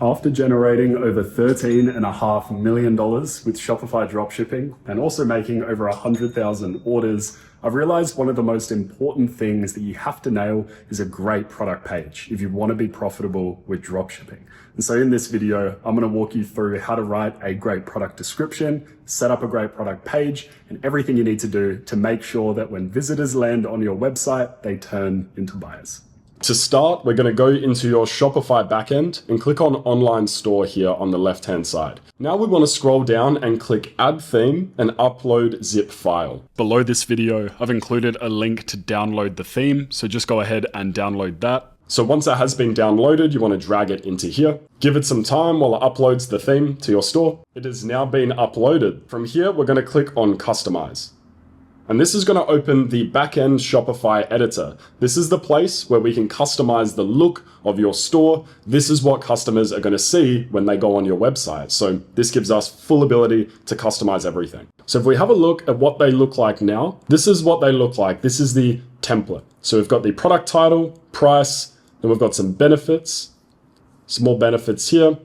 After generating over $13.5 million with Shopify dropshipping and also making over 100,000 orders, I've realized one of the most important things that you have to nail is a great product page if you want to be profitable with dropshipping. And so in this video, I'm going to walk you through how to write a great product description, set up a great product page, and everything you need to do to make sure that when visitors land on your website, they turn into buyers. To start, we're going to go into your Shopify backend and click on Online Store here on the left-hand side. Now we want to scroll down and click Add Theme and Upload Zip File. Below this video, I've included a link to download the theme, so just go ahead and download that. So once that has been downloaded, you want to drag it into here. Give it some time while it uploads the theme to your store. It has now been uploaded. From here, we're going to click on Customize. And this is going to open the backend Shopify editor. This is the place where we can customize the look of your store. This is what customers are going to see when they go on your website. So this gives us full ability to customize everything. So if we have a look at what they look like now, this is what they look like. This is the template. So we've got the product title, price, then we've got some benefits, some more benefits here,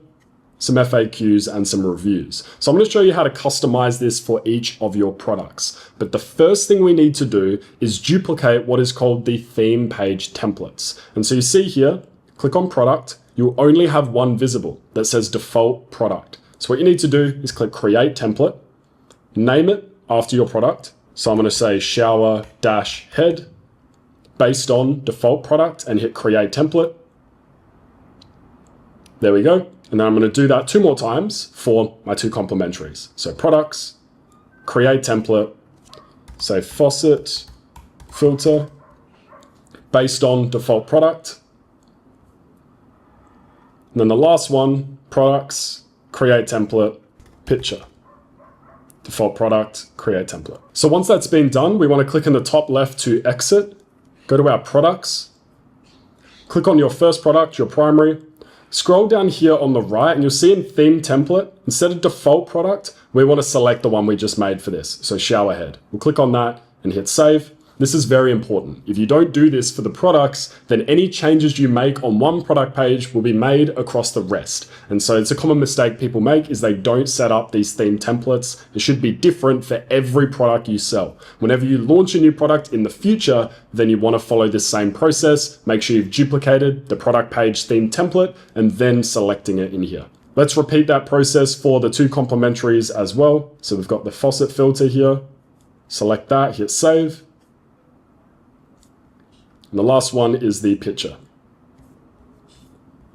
some FAQs and some reviews. So I'm going to show you how to customize this for each of your products. But the first thing we need to do is duplicate what is called the theme page templates. And so you see here, click on product, you'll only have one visible that says default product. So what you need to do is click create template, name it after your product. So I'm going to say shower-head based on default product and hit create template. There we go. And then I'm going to do that 2 more times for my 2 complementaries. So products, create template, say faucet, filter, based on default product. And then the last one, products, create template, picture, default product, create template. So once that's been done, we want to click in the top left to exit, go to our products, click on your first product, your primary. Scroll down here on the right and you'll see in theme template, instead of default product, we want to select the one we just made for this. So shower head. We'll click on that and hit save. This is very important. If you don't do this for the products, then any changes you make on one product page will be made across the rest. And so it's a common mistake people make is they don't set up these theme templates. It should be different for every product you sell. Whenever you launch a new product in the future, then you want to follow this same process. Make sure you've duplicated the product page theme template and then selecting it in here. Let's repeat that process for the 2 complementaries as well. So we've got the faucet filter here. Select that, hit save. And the last one is the picture.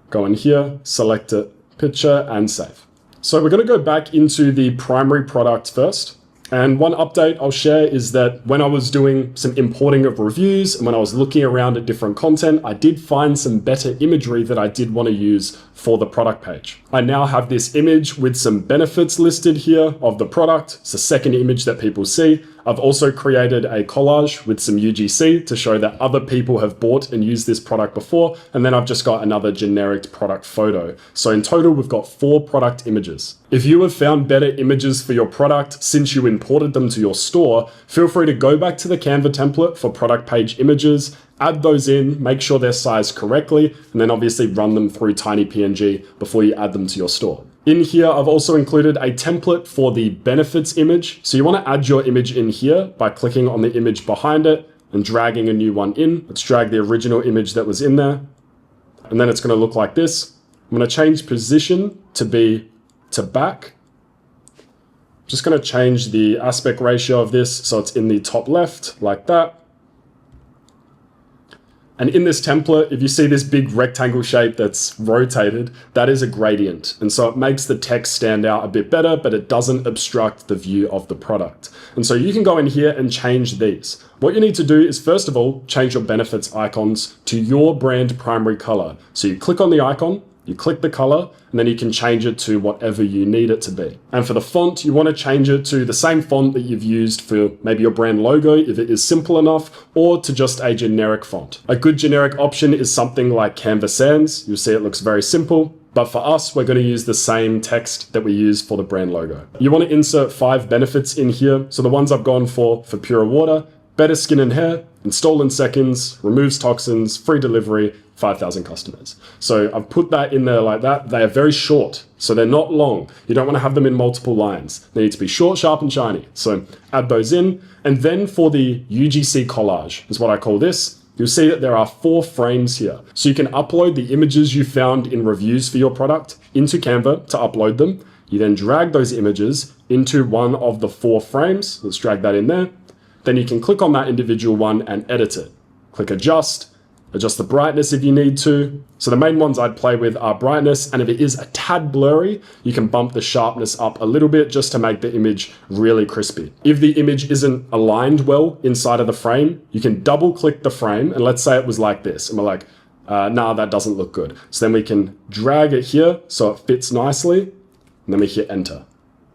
Go in here, select it, picture, and save. So we're going to go back into the primary product first. And one update I'll share is that when I was doing some importing of reviews and when I was looking around at different content, I did find some better imagery that I did want to use for the product page. I now have this image with some benefits listed here of the product. It's the second image that people see. I've also created a collage with some UGC to show that other people have bought and used this product before. And then I've just got another generic product photo. So in total, we've got 4 product images. If you have found better images for your product since you imported them to your store, feel free to go back to the Canva template for product page images, add those in, make sure they're sized correctly, and then obviously run them through Tiny PNG before you add them to your store. In here, I've also included a template for the benefits image. So you want to add your image in here by clicking on the image behind it and dragging a new one in. Let's drag the original image that was in there. And then it's going to look like this. I'm going to change position to be to back. Just going to change the aspect ratio of this so it's in the top left like that. And in this template, if you see this big rectangle shape that's rotated, that is a gradient. And so it makes the text stand out a bit better, but it doesn't obstruct the view of the product. And so you can go in here and change these. What you need to do is, first of all, change your benefits icons to your brand primary color. So you click on the icon, you click the color, and then you can change it to whatever you need it to be. And for the font, you want to change it to the same font that you've used for maybe your brand logo, if it is simple enough, or to just a generic font. A good generic option is something like Canva Sans. You'll see it looks very simple. But for us, we're going to use the same text that we use for the brand logo. You want to insert 5 benefits in here. So the ones I've gone for pure water, better skin and hair, install in seconds, removes toxins, free delivery, 5,000 customers. So I've put that in there like that. They are very short, so they're not long. You don't want to have them in multiple lines. They need to be short, sharp, and shiny. So add those in. And then for the UGC collage is what I call this. You'll see that there are 4 frames here. So you can upload the images you found in reviews for your product into Canva to upload them. You then drag those images into one of the 4 frames. Let's drag that in there. Then you can click on that individual one and edit it. Click adjust the brightness if you need to. So the main ones I'd play with are brightness, and if it is a tad blurry, you can bump the sharpness up a little bit just to make the image really crispy. If the image isn't aligned well inside of the frame, you can double click the frame, and let's say it was like this, and we're like, nah, that doesn't look good. So then we can drag it here so it fits nicely, and then we hit enter,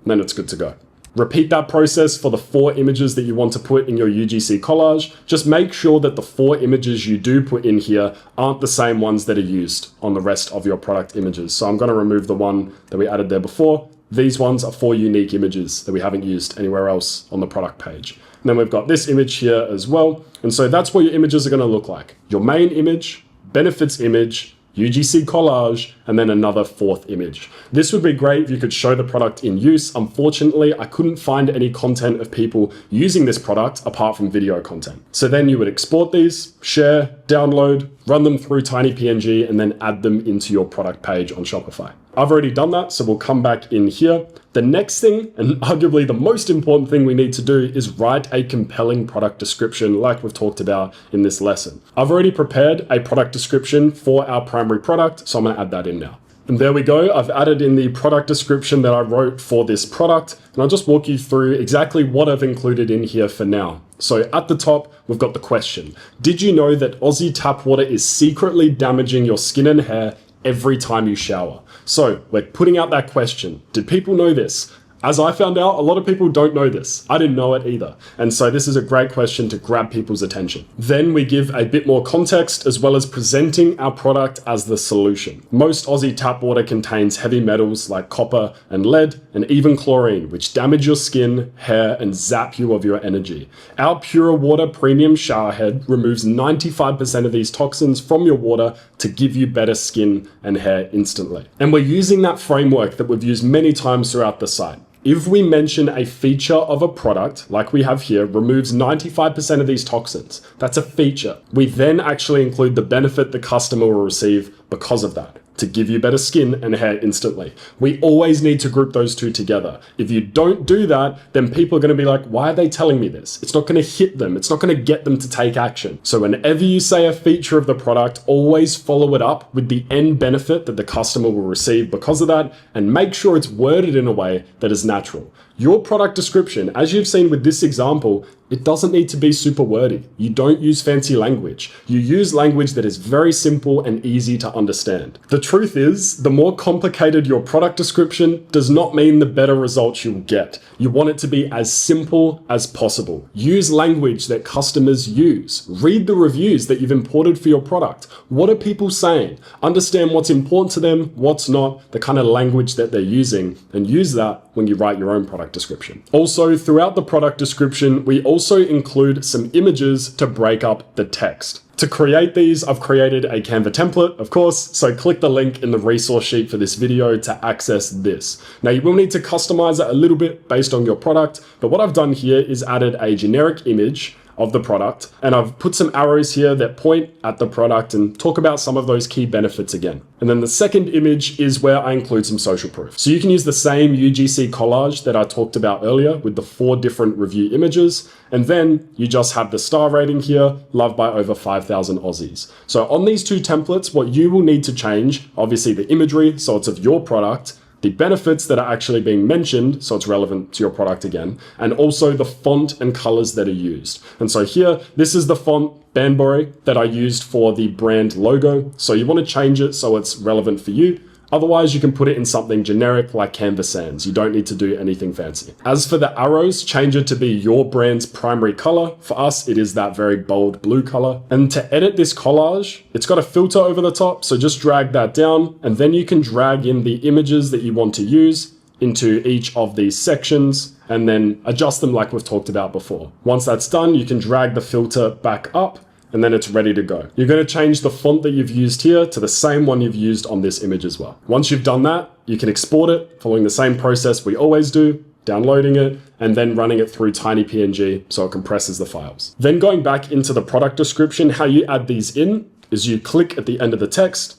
and then it's good to go. Repeat that process for the 4 images that you want to put in your UGC collage. Just make sure that the 4 images you do put in here aren't the same ones that are used on the rest of your product images. So I'm going to remove the one that we added there before. These ones are 4 unique images that we haven't used anywhere else on the product page. And then we've got this image here as well. And so that's what your images are going to look like. Your main image, benefits image, UGC collage, and then another 4th image. This would be great if you could show the product in use. Unfortunately, I couldn't find any content of people using this product apart from video content. So then you would export these, share, download, run them through tiny PNG, and then add them into your product page on Shopify. I've already done that, so we'll come back in here. The next thing, and arguably the most important thing we need to do, is write a compelling product description like we've talked about in this lesson. I've already prepared a product description for our primary product, so I'm gonna add that in now. And there we go, I've added in the product description that I wrote for this product, and I'll just walk you through exactly what I've included in here for now. So at the top, we've got the question. Did you know that Aussie tap water is secretly damaging your skin and hair every time you shower? So we're putting out that question. Did people know this? As I found out, a lot of people don't know this. I didn't know it either. And so this is a great question to grab people's attention. Then we give a bit more context as well as presenting our product as the solution. Most Aussie tap water contains heavy metals like copper and lead and even chlorine, which damage your skin, hair, and zap you of your energy. Our Pure Water Premium Shower Head removes 95% of these toxins from your water to give you better skin and hair instantly. And we're using that framework that we've used many times throughout the site. If we mention a feature of a product, like we have here, removes 95% of these toxins, that's a feature. We then actually include the benefit the customer will receive because of that, to give you better skin and hair instantly. We always need to group those two together. If you don't do that, then people are going to be like, why are they telling me this? It's not going to hit them. It's not going to get them to take action. So whenever you say a feature of the product, always follow it up with the end benefit that the customer will receive because of that, and make sure it's worded in a way that is natural. Your product description, as you've seen with this example, it doesn't need to be super wordy. You don't use fancy language. You use language that is very simple and easy to understand. The truth is, the more complicated your product description does not mean the better results you'll get. You want it to be as simple as possible. Use language that customers use. Read the reviews that you've imported for your product. What are people saying? Understand what's important to them, what's not, the kind of language that they're using, and use that when you write your own product description. Also, throughout the product description, we also include some images to break up the text. To create these, I've created a Canva template, of course, so click the link in the resource sheet for this video to access this. Now, you will need to customize it a little bit based on your product, but what I've done here is added a generic image of the product, and I've put some arrows here that point at the product and talk about some of those key benefits again. And then the second image is where I include some social proof. So you can use the same UGC collage that I talked about earlier with the 4 different review images, and then you just have the star rating here, loved by over 5,000 Aussies. So on these 2 templates, what you will need to change, obviously the imagery, so it's of your product, the benefits that are actually being mentioned, so it's relevant to your product again, and also the font and colors that are used. And so here, this is the font Banbury that I used for the brand logo. So you want to change it so it's relevant for you. Otherwise, you can put it in something generic like Canva Sans. You don't need to do anything fancy. As for the arrows, change it to be your brand's primary color. For us, it is that very bold blue color. And to edit this collage, it's got a filter over the top, so just drag that down, and then you can drag in the images that you want to use into each of these sections and then adjust them like we've talked about before. Once that's done, you can drag the filter back up and then it's ready to go. You're going to change the font that you've used here to the same one you've used on this image as well. Once you've done that, you can export it following the same process we always do, downloading it, and then running it through TinyPNG so it compresses the files. Then going back into the product description, how you add these in is you click at the end of the text,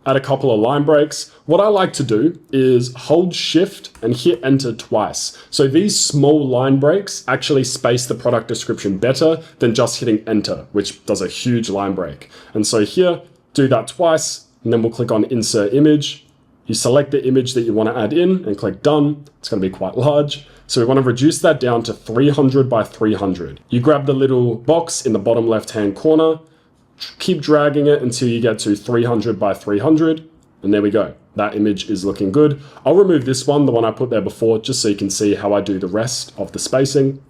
add a couple of line breaks. What I like to do is hold shift and hit enter twice. So these small line breaks actually space the product description better than just hitting enter, which does a huge line break. And so here, do that twice, and then we'll click on insert image. You select the image that you want to add in and click done. It's going to be quite large. So we want to reduce that down to 300 by 300. You grab the little box in the bottom left-hand corner, keep dragging it until you get to 300 by 300. And there we go. That image is looking good. I'll remove this one, the one I put there before, just so you can see how I do the rest of the spacing.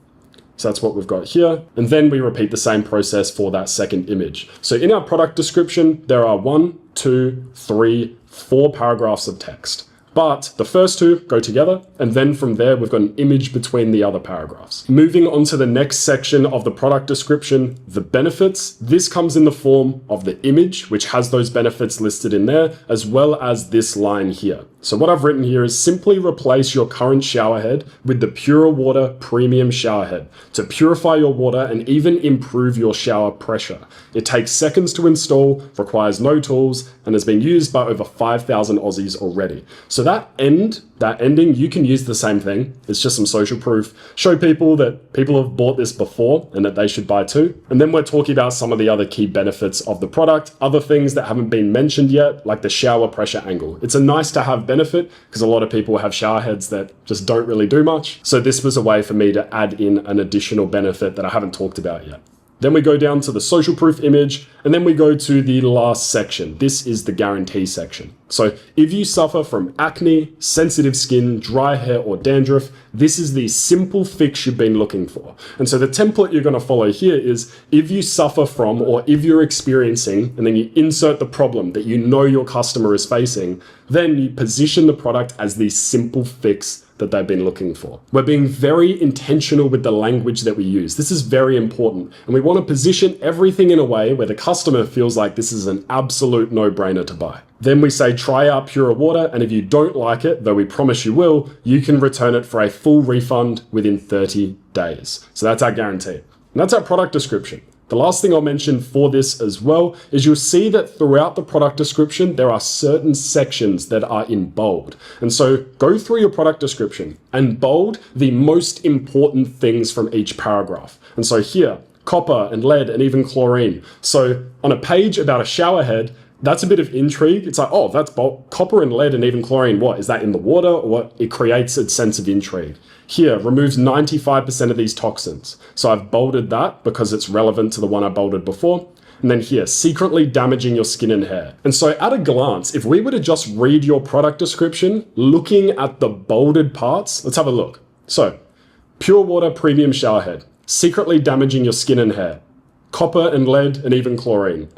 So that's what we've got here. And then we repeat the same process for that second image. So in our product description, there are 1, 2, 3, 4 paragraphs of text. But the first two go together, and then from there, we've got an image between the other paragraphs. Moving on to the next section of the product description, the benefits. This comes in the form of the image, which has those benefits listed in there, as well as this line here. So what I've written here is simply replace your current shower head with the Pure Water Premium Shower Head to purify your water and even improve your shower pressure. It takes seconds to install, requires no tools, and has been used by over 5,000 Aussies already. So that ending, you can use the same thing. It's just some social proof. Show people that people have bought this before and that they should buy too. And then we're talking about some of the other key benefits of the product, other things that haven't been mentioned yet, like the shower pressure angle. It's a nice to have benefit because a lot of people have shower heads that just don't really do much. So this was a way for me to add in an additional benefit that I haven't talked about yet. Then we go down to the social proof image, and then we go to the last section. This is the guarantee section. So if you suffer from acne, sensitive skin, dry hair, or dandruff, this is the simple fix you've been looking for. And so the template you're going to follow here is if you suffer from, or if you're experiencing, and then you insert the problem that you know your customer is facing, then you position the product as the simple fix that they've been looking for. We're being very intentional with the language that we use. This is very important. And we want to position everything in a way where the customer feels like this is an absolute no-brainer to buy. Then we say, try out Pure Water, and if you don't like it, though we promise you will, you can return it for a full refund within 30 days. So that's our guarantee. And that's our product description. The last thing I'll mention for this as well is you'll see that throughout the product description, there are certain sections that are in bold. And so go through your product description and bold the most important things from each paragraph. And so here, copper and lead and even chlorine. So on a page about a shower head, that's a bit of intrigue. It's like, oh, that's copper and lead and even chlorine. What, is that in the water or what? It creates a sense of intrigue. Here, removes 95% of these toxins. So I've bolded that because it's relevant to the one I bolded before. And then here, secretly damaging your skin and hair. And so at a glance, if we were to just read your product description, looking at the bolded parts, let's have a look. So, Pure Water Premium Shower Head, secretly damaging your skin and hair. Copper and lead and even chlorine.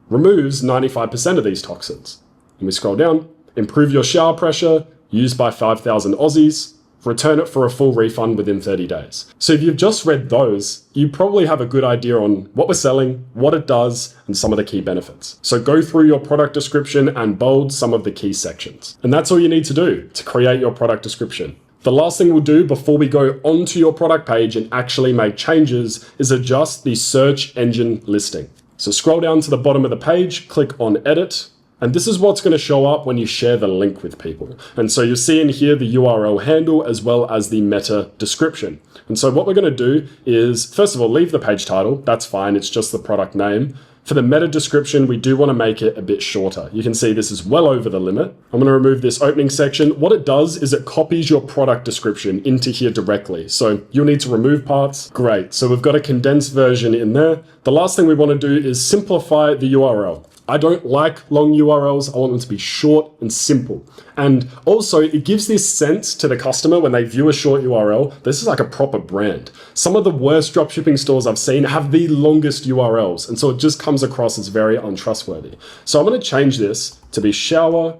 Removes 95% of these toxins. And we scroll down, improve your shower pressure, used by 5,000 Aussies, return it for a full refund within 30 days. So if you've just read those, you probably have a good idea on what we're selling, what it does, and some of the key benefits. So go through your product description and bold some of the key sections. And that's all you need to do to create your product description. The last thing we'll do before we go onto your product page and actually make changes is adjust the search engine listing. So scroll down to the bottom of the page, click on edit, and this is what's going to show up when you share the link with people. And so you'll see in here the URL handle as well as the meta description. And so what we're going to do is, first of all, leave the page title. That's fine. It's just the product name. For the meta description, we do want to make it a bit shorter. You can see this is well over the limit. I'm going to remove this opening section. What it does is it copies your product description into here directly. So you'll need to remove parts. Great. So we've got a condensed version in there. The last thing we want to do is simplify the URL. I don't like long URLs. I want them to be short and simple. And also it gives this sense to the customer when they view a short URL, this is like a proper brand. Some of the worst dropshipping stores I've seen have the longest URLs. And so it just comes across as very untrustworthy. So I'm going to change this to be shower-head.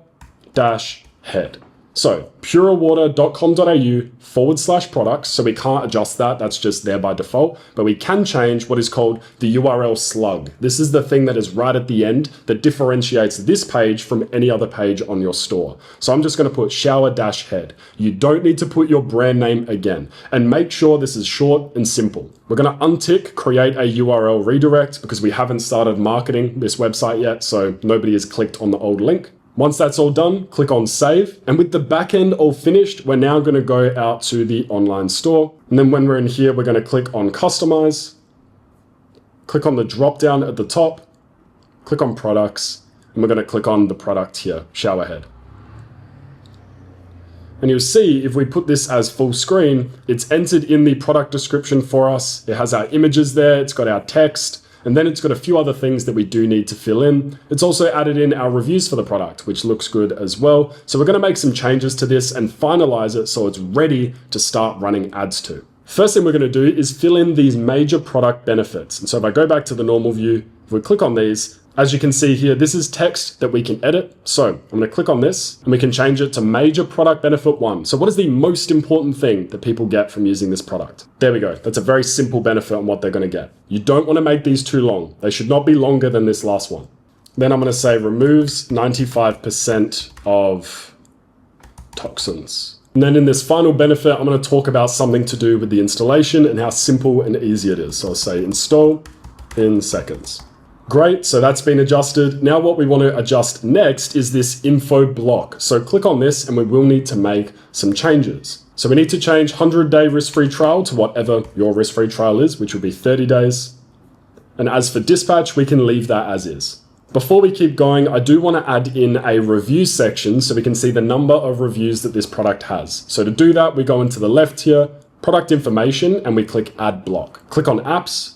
So purewater.com.au/products. So we can't adjust that. That's just there by default, but we can change what is called the URL slug. This is the thing that is right at the end that differentiates this page from any other page on your store. So I'm just going to put shower-head. You don't need to put your brand name again, and make sure this is short and simple. We're going to untick create a URL redirect because we haven't started marketing this website yet, so nobody has clicked on the old link. Once that's all done, click on save. And with the backend all finished, we're now going to go out to the online store. And then when we're in here, we're going to click on customize, click on the drop down at the top, click on products, and we're going to click on the product here, showerhead. And you'll see if we put this as full screen, it's entered in the product description for us. It has our images there. It's got our text. And then it's got a few other things that we do need to fill in. It's also added in our reviews for the product, which looks good as well. So we're going to make some changes to this and finalize it so it's ready to start running ads to. First thing we're going to do is fill in these major product benefits. And so if I go back to the normal view, if we click on these, as you can see here, this is text that we can edit. So I'm going to click on this and we can change it to major product benefit 1. So what is the most important thing that people get from using this product? There we go. That's a very simple benefit on what they're going to get. You don't want to make these too long. They should not be longer than this last one. Then I'm going to say removes 95% of toxins. And then in this final benefit, I'm going to talk about something to do with the installation and how simple and easy it is. So I'll say install in seconds. Great, so that's been adjusted. Now what we want to adjust next is this info block. So click on this and we will need to make some changes. So we need to change 100-day risk-free trial to whatever your risk-free trial is, which will be 30 days. And as for dispatch, we can leave that as is. Before we keep going, I do want to add in a review section so we can see the number of reviews that this product has. So to do that, we go into the left here, product information, and we click add block. Click on apps.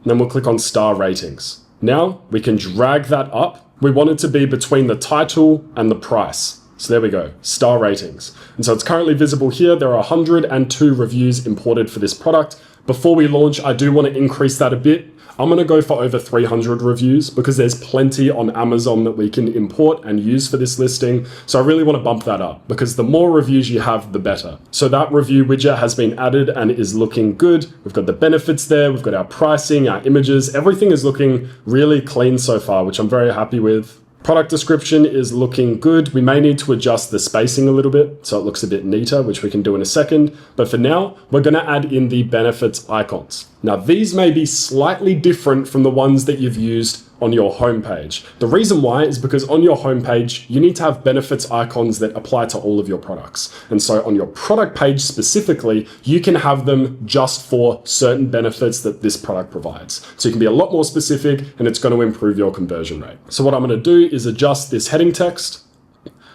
And then we'll click on star ratings. Now we can drag that up. We want it to be between the title and the price. So there we go, star ratings. And so it's currently visible here. There are 102 reviews imported for this product. Before we launch, I do want to increase that a bit. I'm going to go for over 300 reviews because there's plenty on Amazon that we can import and use for this listing. So I really want to bump that up because the more reviews you have, the better. So that review widget has been added and is looking good. We've got the benefits there. We've got our pricing, our images. Everything is looking really clean so far, which I'm very happy with. Product description is looking good. We may need to adjust the spacing a little bit so it looks a bit neater, which we can do in a second. But for now, we're going to add in the benefits icons. Now, these may be slightly different from the ones that you've used on your homepage. The reason why is because on your homepage, you need to have benefits icons that apply to all of your products. And so on your product page specifically, you can have them just for certain benefits that this product provides. So you can be a lot more specific and it's going to improve your conversion rate. So what I'm going to do is adjust this heading text,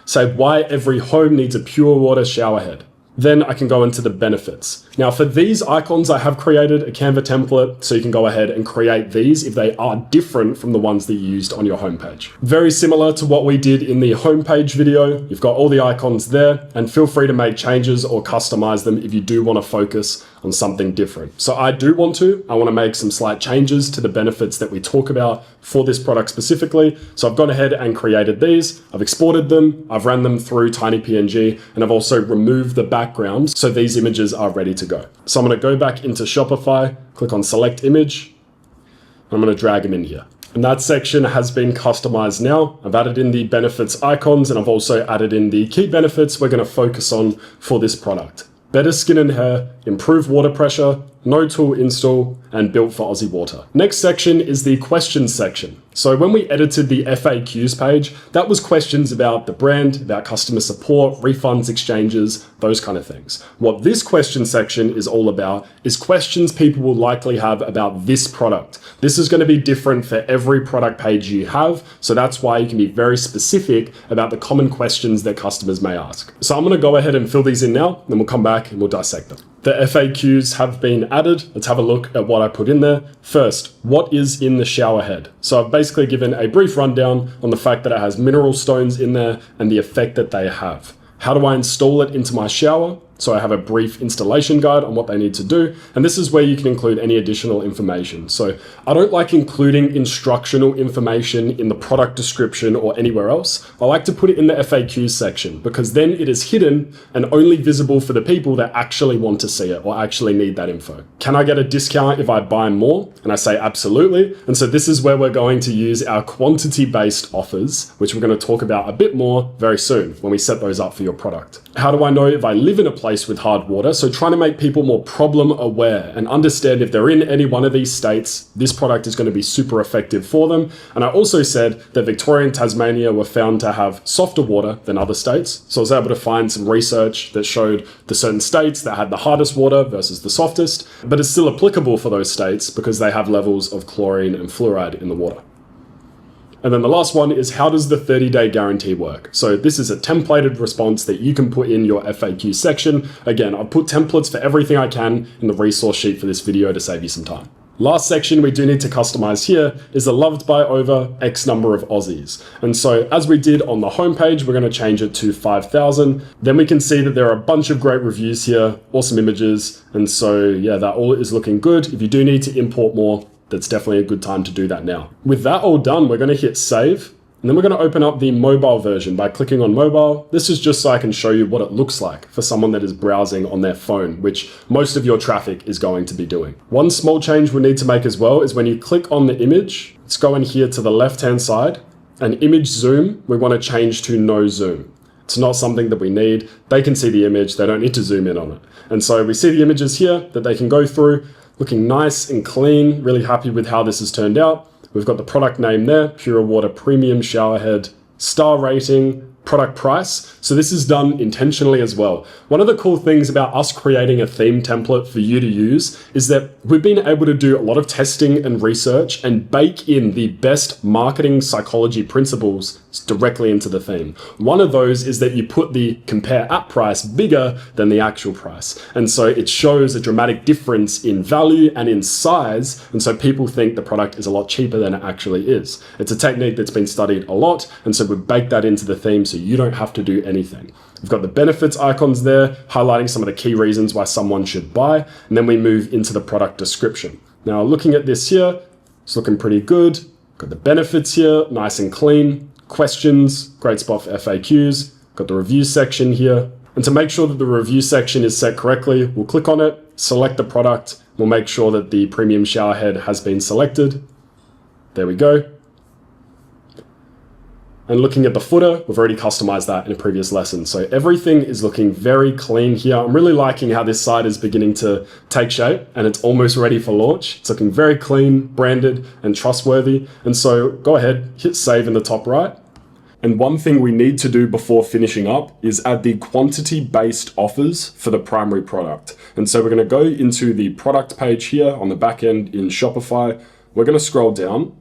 say why every home needs a pure water shower head. Then I can go into the benefits. Now for these icons, I have created a Canva template so you can go ahead and create these if they are different from the ones that you used on your homepage. Very similar to what we did in the homepage video. You've got all the icons there and feel free to make changes or customize them if you do want to focus on something different. So I want to make some slight changes to the benefits that we talk about for this product specifically. So I've gone ahead and created these. I've exported them. I've ran them through TinyPNG and I've also removed the background. So these images are ready to go. So I'm going to go back into Shopify, click on select image. I'm going to drag them in here. And that section has been customized now. I've added in the benefits icons and I've also added in the key benefits we're going to focus on for this product. Better skin and hair, improved water pressure, no tool install, and built for Aussie water. Next section is the questions section. So when we edited the FAQs page, that was questions about the brand, about customer support, refunds, exchanges, those kind of things. What this question section is all about is questions people will likely have about this product. This is going to be different for every product page you have. So that's why you can be very specific about the common questions that customers may ask. So I'm going to go ahead and fill these in now, then we'll come back and we'll dissect them. The FAQs have been added. Let's have a look at what I put in there. First, what is in the shower head? So I've basically given a brief rundown on the fact that it has mineral stones in there and the effect that they have. How do I install it into my shower? So I have a brief installation guide on what they need to do. And this is where you can include any additional information. So I don't like including instructional information in the product description or anywhere else. I like to put it in the FAQs section because then it is hidden and only visible for the people that actually want to see it or actually need that info. Can I get a discount if I buy more? And I say absolutely. And so this is where we're going to use our quantity-based offers, which we're going to talk about a bit more very soon when we set those up for your product. How do I know if I live in a place with hard water? So trying to make people more problem aware and understand if they're in any one of these states, this product is going to be super effective for them. And I also said that Victoria and Tasmania were found to have softer water than other states. So I was able to find some research that showed the certain states that had the hardest water versus the softest, but it's still applicable for those states because they have levels of chlorine and fluoride in the water. And then the last one is, how does the 30-day guarantee work? So this is a templated response that you can put in your FAQ section. Again, I've put templates for everything I can in the resource sheet for this video to save you some time. Last section we do need to customize here is a loved by over X number of Aussies. And so as we did on the homepage, we're going to change it to 5,000. Then we can see that there are a bunch of great reviews here, awesome images. And so yeah, that all is looking good. If you do need to import more, that's definitely a good time to do that now. With that all done, we're going to hit save. And then we're going to open up the mobile version by clicking on mobile. This is just so I can show you what it looks like for someone that is browsing on their phone, which most of your traffic is going to be doing. One small change we need to make as well is when you click on the image, let's go in here to the left-hand side, and image zoom, we want to change to no zoom. It's not something that we need. They can see the image, they don't need to zoom in on it. And so we see the images here that they can go through, looking nice and clean, really happy with how this has turned out. We've got the product name there, Pure Water Premium Showerhead, star rating, product price. So this is done intentionally as well. One of the cool things about us creating a theme template for you to use is that we've been able to do a lot of testing and research and bake in the best marketing psychology principles directly into the theme. One of those is that you put the compare app price bigger than the actual price. And so it shows a dramatic difference in value and in size. And so people think the product is a lot cheaper than it actually is. It's a technique that's been studied a lot. And so we've baked that into the theme so you don't have to do anything. We've got the benefits icons there, highlighting some of the key reasons why someone should buy. And then we move into the product description. Now, looking at this here, it's looking pretty good. Got the benefits here, nice and clean. Questions, great spot for FAQs. Got the review section here. And to make sure that the review section is set correctly, we'll click on it, select the product. We'll make sure that the premium shower head has been selected. There we go. And looking at the footer, we've already customized that in a previous lesson. So everything is looking very clean here. I'm really liking how this site is beginning to take shape and it's almost ready for launch. It's looking very clean, branded, and trustworthy. And so go ahead, hit save in the top right. And one thing we need to do before finishing up is add the quantity-based offers for the primary product. And so we're going to go into the product page here on the back end in Shopify. We're going to scroll down.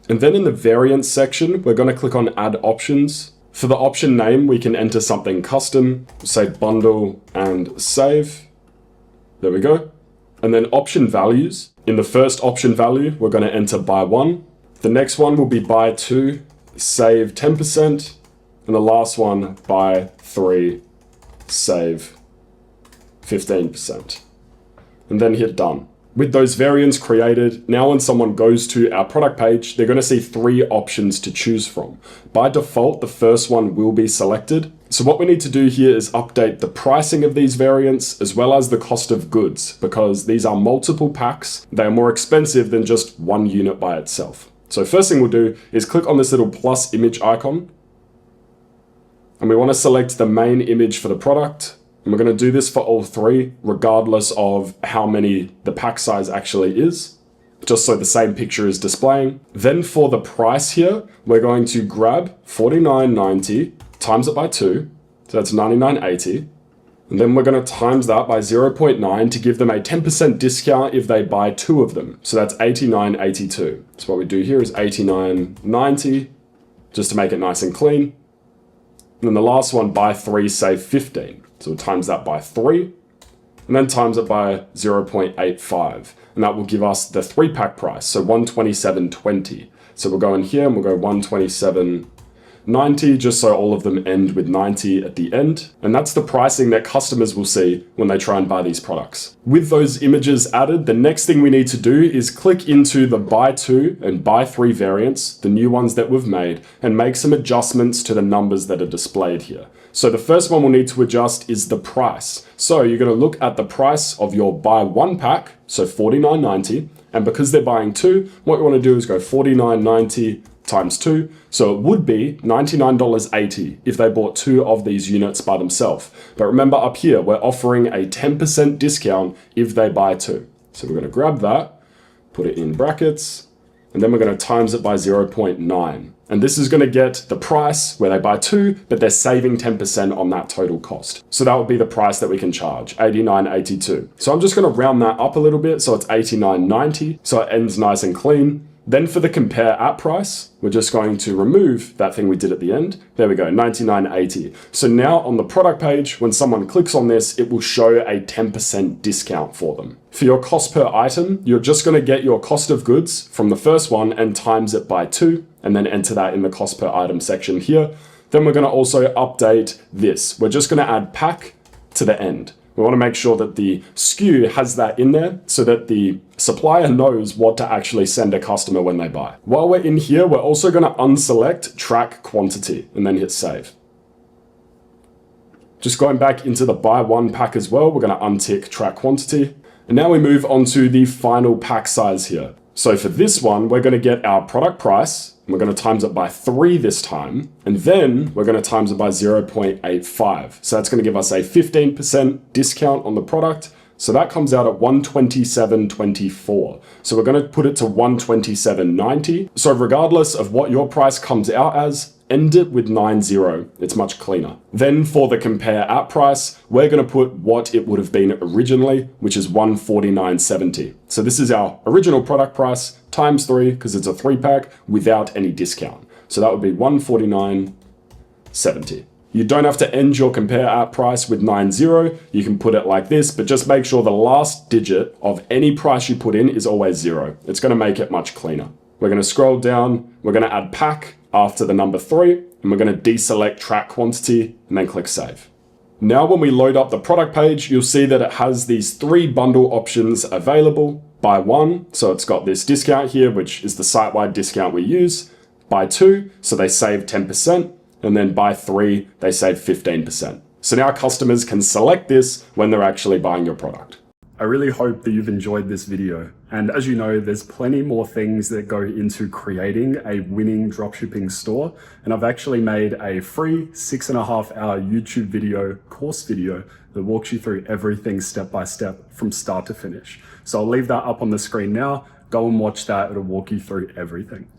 And then in the variants section, we're going to click on add options. For the option name, we can enter something custom, say bundle and save. There we go. And then option values. In the first option value, we're going to enter buy 1. The next one will be buy 2, save 10%. And the last one, buy 3, save 15%. And then hit done. With those variants created, now when someone goes to our product page, they're going to see 3 options to choose from. By default, the first one will be selected. So what we need to do here is update the pricing of these variants as well as the cost of goods, because these are multiple packs. They are more expensive than just one unit by itself. So first thing we'll do is click on this little plus image icon. And we want to select the main image for the product. And we're going to do this for all 3, regardless of how many the pack size actually is, just so the same picture is displaying. Then for the price here, we're going to grab $49.90, times it by 2, so that's $99.80. And then we're going to times that by 0.9 to give them a 10% discount if they buy 2 of them. So that's $89.82. So what we do here is $89.90, just to make it nice and clean. And then the last one, buy 3, save 15. So we'll times that by 3, and then times it by 0.85. And that will give us the 3-pack price, so $127.20. So we'll go in here and we'll go $127.20. 90, just so all of them end with 90 at the end. And that's the pricing that customers will see when they try and buy these products. With those images added, the next thing we need to do is click into the buy 2 and buy 3 variants, the new ones that we've made, and make some adjustments to the numbers that are displayed here. So the first one we'll need to adjust is the price. So you're going to look at the price of your buy 1 pack, so $49.90, and because they're buying 2, what you want to do is go $49.90 times 2, so it would be $99.80 if they bought 2 of these units by themselves. But remember up here, we're offering a 10% discount if they buy 2. So we're going to grab that, put it in brackets, and then we're going to times it by 0.9. And this is going to get the price where they buy 2, but they're saving 10% on that total cost. So that would be the price that we can charge, $89.82. So I'm just going to round that up a little bit, so it's $89.90, so it ends nice and clean. Then for the compare at price, we're just going to remove that thing we did at the end. There we go, $99.80. So now on the product page, when someone clicks on this, it will show a 10% discount for them. For your cost per item, you're just going to get your cost of goods from the first one and times it by 2, and then enter that in the cost per item section here. Then we're going to also update this. We're just going to add pack to the end. We want to make sure that the SKU has that in there so that the supplier knows what to actually send a customer when they buy. While we're in here, we're also going to unselect track quantity and then hit save. Just going back into the buy 1 pack as well, we're going to untick track quantity. And now we move on to the final pack size here. So for this one, we're going to get our product price. We're going to times it by 3 this time, and then we're going to times it by 0.85. So that's going to give us a 15% discount on the product. So that comes out at $127.24. So we're going to put it to $127.90. So regardless of what your price comes out as, end it with 90. It's much cleaner. Then for the compare at price, we're going to put what it would have been originally, which is $149.70. So this is our original product price times 3, because it's a 3-pack without any discount. So that would be $149.70. You don't have to end your compare at price with 90. You can put it like this, but just make sure the last digit of any price you put in is always 0. It's going to make it much cleaner. We're going to scroll down. We're going to add pack after the number 3, and we're going to deselect track quantity and then click save. Now when we load up the product page, you'll see that it has these 3 bundle options available. Buy 1, so it's got this discount here, which is the site-wide discount we use. Buy 2, so they save 10. And then buy 3, they save 15%. So now customers can select this when they're actually buying your product. I really hope that you've enjoyed this video. And as you know, there's plenty more things that go into creating a winning dropshipping store. And I've actually made a free 6.5-hour YouTube video, course video, that walks you through everything step by step from start to finish. So I'll leave that up on the screen now. Go and watch that. It'll walk you through everything.